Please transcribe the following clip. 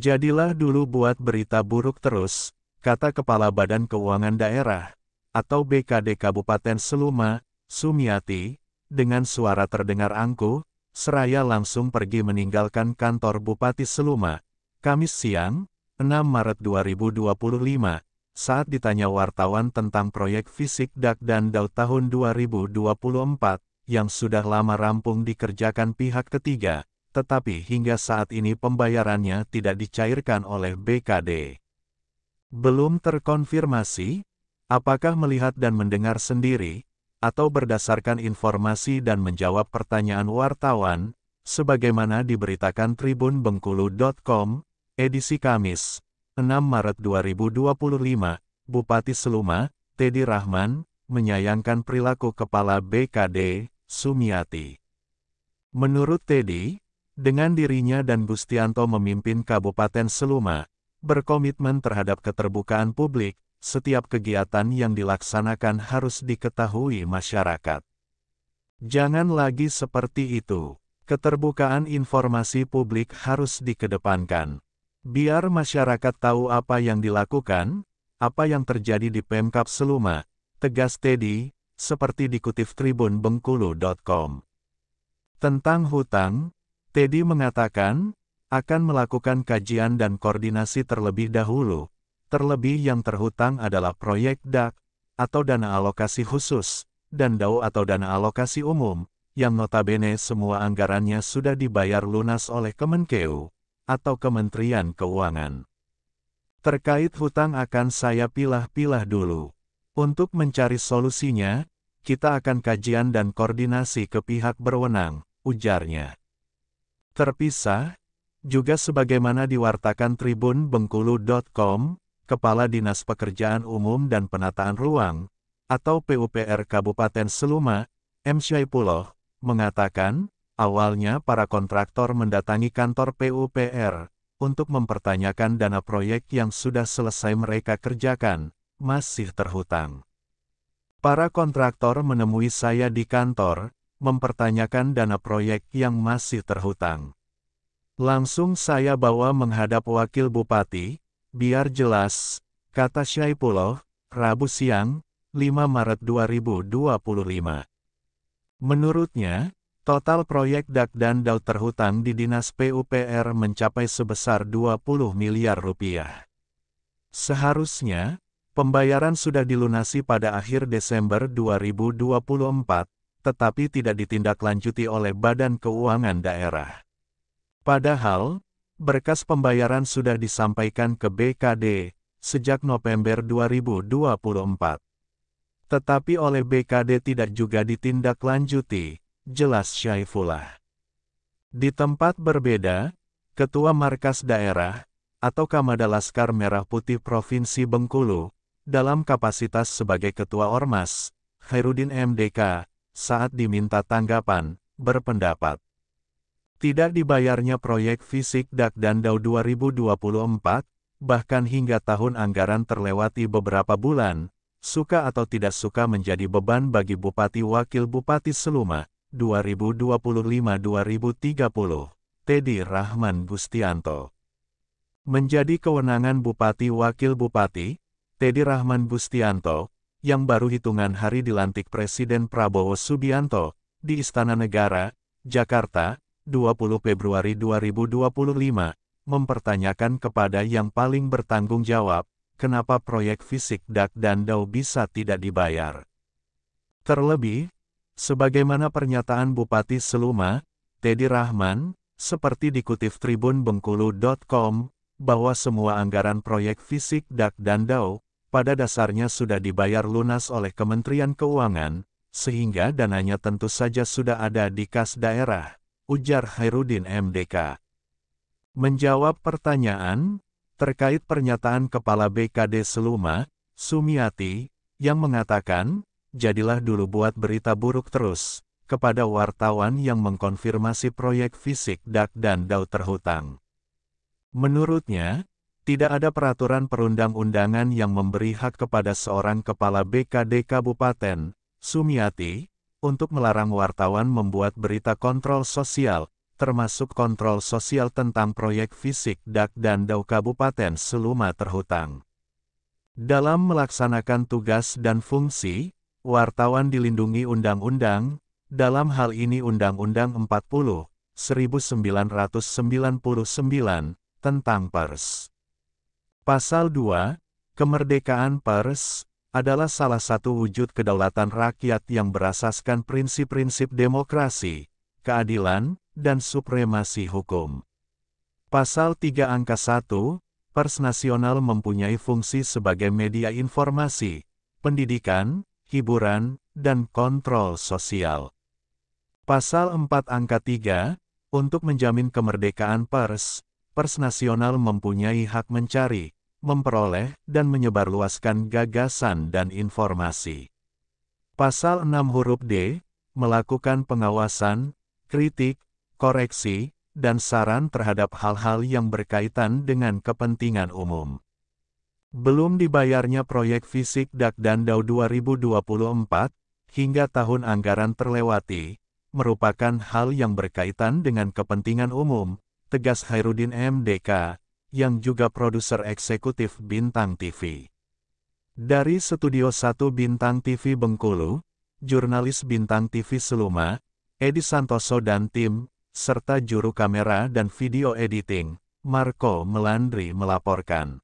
Jadilah dulu buat berita buruk terus, kata Kepala Badan Keuangan Daerah, atau BKD Kabupaten Seluma, Sumiati, dengan suara terdengar angkuh, seraya langsung pergi meninggalkan kantor Bupati Seluma, Kamis siang, 6 Maret 2025, saat ditanya wartawan tentang proyek fisik Dak dan Dau tahun 2024, yang sudah lama rampung dikerjakan pihak ketiga, tetapi hingga saat ini pembayarannya tidak dicairkan oleh BKD. Belum terkonfirmasi, apakah melihat dan mendengar sendiri, atau berdasarkan informasi dan menjawab pertanyaan wartawan, sebagaimana diberitakan tribunbengkulu.com, edisi Kamis, 6 Maret 2025, Bupati Seluma, Teddy Rahman, menyayangkan perilaku Kepala BKD, Sumiati. Menurut Teddy, dengan dirinya dan Gustianto memimpin Kabupaten Seluma, berkomitmen terhadap keterbukaan publik, setiap kegiatan yang dilaksanakan harus diketahui masyarakat. Jangan lagi seperti itu. Keterbukaan informasi publik harus dikedepankan. Biar masyarakat tahu apa yang dilakukan, apa yang terjadi di Pemkab Seluma, tegas Teddy, seperti dikutip tribunbengkulu.com. Tentang hutang, Teddy mengatakan, akan melakukan kajian dan koordinasi terlebih dahulu, terlebih yang terhutang adalah proyek DAK, atau dana alokasi khusus, dan DAU atau dana alokasi umum, yang notabene semua anggarannya sudah dibayar lunas oleh Kemenkeu, atau Kementerian Keuangan. Terkait hutang akan saya pilah-pilah dulu. Untuk mencari solusinya, kita akan kajian dan koordinasi ke pihak berwenang, ujarnya. Terpisah, juga sebagaimana diwartakan tribunbengkulu.com, Kepala Dinas Pekerjaan Umum dan Penataan Ruang, atau PUPR Kabupaten Seluma, M. Syaipullah, mengatakan, awalnya para kontraktor mendatangi kantor PUPR, untuk mempertanyakan dana proyek yang sudah selesai mereka kerjakan, masih terhutang. Para kontraktor menemui saya di kantor, mempertanyakan dana proyek yang masih terhutang. Langsung saya bawa menghadap Wakil Bupati, biar jelas, kata Syaipullah, Rabu siang, 5 Maret 2025. Menurutnya, total proyek Dak dan Dau terhutang di Dinas PUPR mencapai sebesar 20 miliar rupiah. Seharusnya, pembayaran sudah dilunasi pada akhir Desember 2024, tetapi tidak ditindaklanjuti oleh Badan Keuangan Daerah. Padahal, berkas pembayaran sudah disampaikan ke BKD, sejak November 2024. Tetapi oleh BKD tidak juga ditindaklanjuti, jelas Syaifullah. Di tempat berbeda, Ketua Markas Daerah, atau Kamada Laskar Merah Putih Provinsi Bengkulu, dalam kapasitas sebagai Ketua Ormas, Khairuddin MDK, saat diminta tanggapan, berpendapat, tidak dibayarnya proyek fisik Dak dan Dau 2024, bahkan hingga tahun anggaran terlewati beberapa bulan, suka atau tidak suka menjadi beban bagi Bupati Wakil Bupati Seluma, 2025-2030, Teddy Rahman Gustianto. Menjadi kewenangan Bupati Wakil Bupati, Teddy Rahman Gustianto, yang baru hitungan hari dilantik Presiden Prabowo Subianto, di Istana Negara, Jakarta, 20 Februari 2025, mempertanyakan kepada yang paling bertanggung jawab, kenapa proyek fisik Dak dan Dau bisa tidak dibayar. Terlebih, sebagaimana pernyataan Bupati Seluma, Teddy Rahman, seperti dikutip tribunbengkulu.com, bahwa semua anggaran proyek fisik Dak dan Dau, pada dasarnya sudah dibayar lunas oleh Kementerian Keuangan, sehingga dananya tentu saja sudah ada di kas daerah, ujar Khairuddin MDK. Menjawab pertanyaan, terkait pernyataan Kepala BKD Seluma, Sumiati, yang mengatakan, jadilah dulu buat berita buruk terus, kepada wartawan yang mengkonfirmasi proyek fisik Dak dan Dau terhutang. Menurutnya, tidak ada peraturan perundang-undangan yang memberi hak kepada seorang Kepala BKD Kabupaten, Sumiati, untuk melarang wartawan membuat berita kontrol sosial, termasuk kontrol sosial tentang proyek fisik Dak dan Dau Kabupaten Seluma terhutang. Dalam melaksanakan tugas dan fungsi, wartawan dilindungi undang-undang, dalam hal ini Undang-Undang 40, 1999, tentang pers. Pasal 2, kemerdekaan pers, adalah salah satu wujud kedaulatan rakyat yang berasaskan prinsip-prinsip demokrasi, keadilan, dan supremasi hukum. Pasal 3 angka 1, pers nasional mempunyai fungsi sebagai media informasi, pendidikan, hiburan, dan kontrol sosial. Pasal 4 angka 3, untuk menjamin kemerdekaan pers, pers nasional mempunyai hak mencari, memperoleh, dan menyebarluaskan gagasan dan informasi. Pasal 6 huruf D, melakukan pengawasan, kritik, koreksi, dan saran terhadap hal-hal yang berkaitan dengan kepentingan umum. Belum dibayarnya proyek fisik Dak dan Dau 2024, hingga tahun anggaran terlewati, merupakan hal yang berkaitan dengan kepentingan umum, tegas Hairudin MDK, yang juga produser eksekutif Bintang TV. Dari Studio 1 Bintang TV Bengkulu, jurnalis Bintang TV Seluma, Edi Santoso dan tim, serta juru kamera dan video editing, Marco Melandri melaporkan.